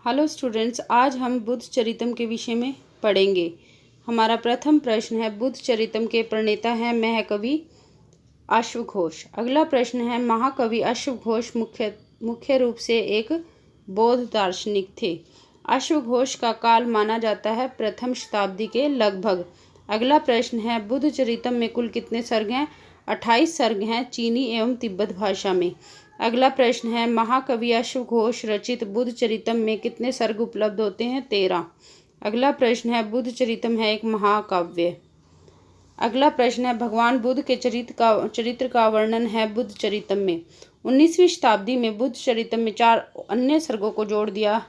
Hello students, आज हम बुद्ध चरितम के विषय में पढ़ेंगे। हमारा प्रथम प्रश्न है, बुद्ध चरितम के प्रणेता हैं महाकवि अश्वघोष। अगला प्रश्न है, महाकवि अश्वघोष मुख्य रूप से एक बौद्ध दार्शनिक थे। अश्वघोष का काल माना जाता है प्रथम शताब्दी के लगभग। अगला प्रश्न है, बुद्ध चरितम में कुल कितने सर्ग हैं? 28 सर्ग हैं चीनी एवं तिब्बत भाषा में। अगला प्रश्न है, महाकवि अश्वघोष रचित बुद्ध चरितम में कितने सर्ग उपलब्ध होते हैं? 13। अगला प्रश्न है, बुद्ध चरितम है एक महाकाव्य। अगला प्रश्न है, भगवान बुद्ध के चरित्र का वर्णन है बुद्ध चरितम में। 19वीं शताब्दी में बुद्ध चरितम में 4 अन्य सर्गों को जोड़ दिया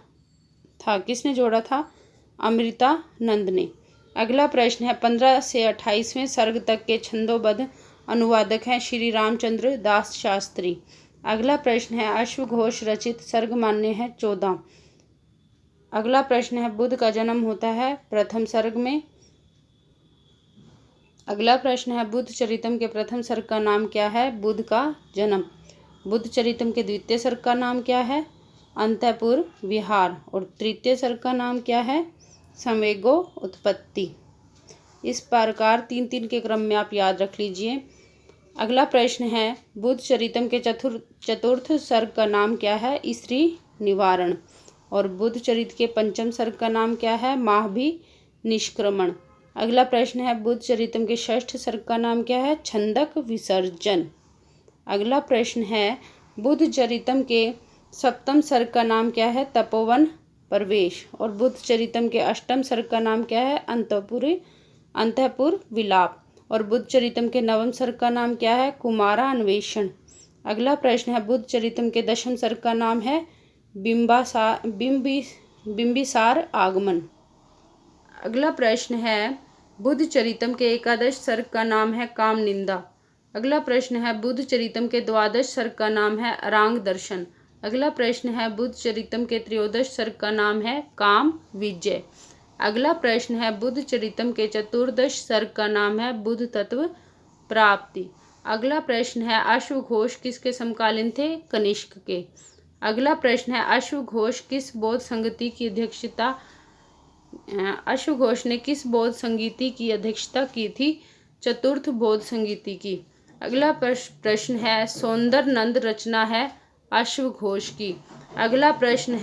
था। किसने जोड़ा था? अमृतानंद ने। अगला प्रश्न है, 15 से 28वें सर्ग तक के छंदोबद्ध अनुवादक हैं श्री रामचंद्र दास शास्त्री। अगला प्रश्न है, अश्वघोष रचित सर्ग मान्य है 14। अगला प्रश्न है, बुद्ध का जन्म होता है प्रथम सर्ग में। अगला प्रश्न है, बुद्ध चरितम के प्रथम सर्ग का नाम क्या है? बुद्ध का जन्म। बुद्ध चरितम के द्वितीय सर्ग का नाम क्या है? अंतःपुर विहार। और तृतीय सर्ग का नाम क्या है? संवेगो उत्पत्ति। इस प्रकार 3-3 के क्रम में आप याद रख लीजिए। अगला प्रश्न है, बुद्ध चरितम के चतुर्थ सर्ग का नाम क्या है? स्त्री निवारण। और बुद्ध चरित के पंचम सर्ग का नाम क्या है? माहभी निष्क्रमण। अगला प्रश्न है, बुद्ध चरितम के षष्ठ सर्ग का नाम क्या है? छंदक विसर्जन। अगला प्रश्न है, बुद्ध चरितम के सप्तम सर्ग का नाम क्या है? तपोवन प्रवेश। और बुद्ध चरितम के अष्टम सर्ग का नाम क्या है? अंतःपुर विलाप। और बुद्ध चरितम के नवम सर्ग का नाम क्या है? कुमारा अन्वेषण। अगला प्रश्न है, बुद्ध चरितम के दशम सर्ग का नाम है बिंबिसार आगमन। अगला प्रश्न है, बुद्ध चरितम के एकादश सर्ग का नाम है काम निंदा। अगला प्रश्न है, बुद्ध चरितम के द्वादश सर्ग का नाम है अरांग दर्शन। अगला प्रश्न है, बुद्ध चरितम के त्रयोदश सर्ग का नाम है काम विजय। अगला प्रश्न है, बुद्ध चरितम के चतुर्दश सर्ग का नाम है बुद्ध तत्व प्राप्ति। अगला प्रश्न है, अश्वघोष किसके समकालीन थे? कनिष्क के। अगला प्रश्न है, अश्वघोष ने किस बौद्ध संगीति की अध्यक्षता की थी? चतुर्थ बौद्ध संगीति की। अगला प्रश्न है, सौंदर्य नंद रचना है अश्वघोष की। अगला प्रश्न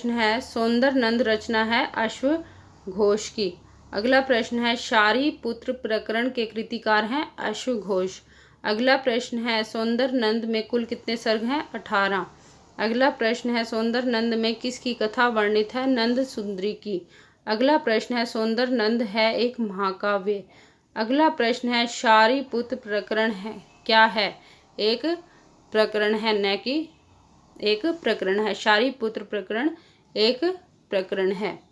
है, सौंदर्य नंद रचना है अश्वघोष की। अगला प्रश्न है, शारी पुत्र प्रकरण के कृतिकार हैं अश्वघोष। अगला प्रश्न है, सौंदर्य नंद में कुल कितने सर्ग हैं? 18। अगला प्रश्न है, सौंदर्य नंद में किसकी कथा वर्णित है? नंद सुंदरी की। अगला प्रश्न है, सौंदर्य नंद है एक महाकाव्य। अगला प्रश्न है, शारी पुत्र प्रकरण है क्या है? एक प्रकरण है, न कि एक प्रकरण है। शारी पुत्र प्रकरण एक प्रकरण है।